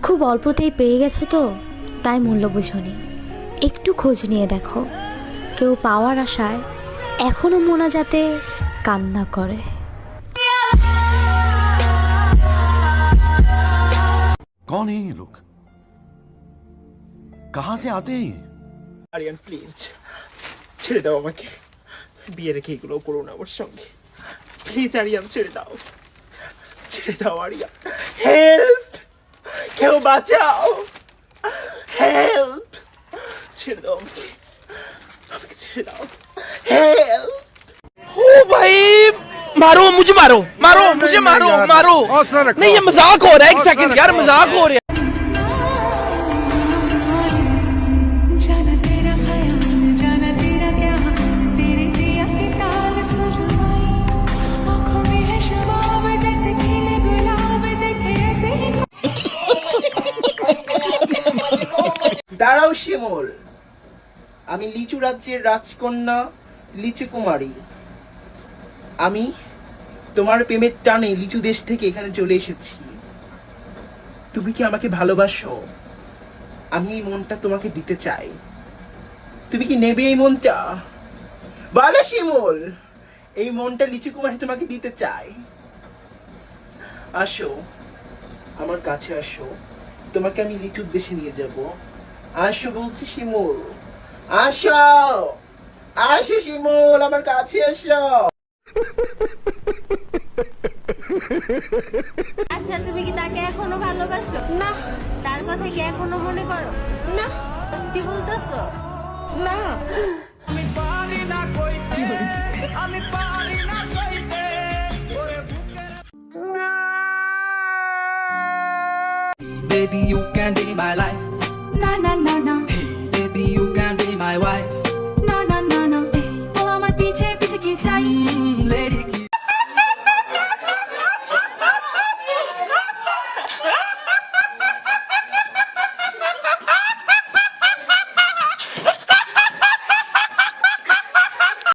খুব অল্পতেই পেয়ে গেছো তো, তাই মূল্য বুঝোনি। একটু খোঁজ নিয়ে দেখো, কেউ পাওয়ার আশায় এখনো মোনাজাতে কান্না করে। कौन है ये लोग? कहां से आते हैं? আরিয়ান প্লিজ ছেড়ে দাও আমাকে, বিয়ে রেখে এগুলো করো না আমার সঙ্গে। প্লিজ আরিয়ান ছেড়ে দাও, ছেড়ে দাও আরিয়ান। হেল্প, কেউ বাঁচাও, হেল্প, ছেড়ে দাও আমাকে, আমাকে ছেড়ে দাও, হেল্প। ओ भाई मारो मुझे, मारो मारो मुझे, मारो मारो। नहीं ये मजाक हो रहा है, एक सेकंड यार, मजाक हो रहा है। দাঁড়াও শিমুল, আমি লিচু রাজ্যের রাজকন্যা লিচু কুমারী। আমি তোমার প্রেমের টানে লিচু দেশ থেকে এখানে চলে এসেছি। তুমি কি আমাকে ভালোবাসো? আমি এই মনটা তোমাকে দিতে চাই, তুমি কি নেবে এই মনটা? বলো শিমুল, এই মনটা লিচু কুমারী তোমাকে দিতে চাই। আসো আমার কাছে, আসো, তোমাকে আমি লিচুর দেশে নিয়ে যাব। আসো বলছি শিমুল, আসো, আসো শিমুল, আমার কাছে আসো। আচ্ছা তুমি কি তাকে এখনো ভালোবাসো? না। তার কথা কি এখনো মনে করো? না। সত্যি বলতেছো? না। আমি পারি না কইতে, আমি পারি না সইতে, ওরে বুকের Baby, you can be my life. Na na na na.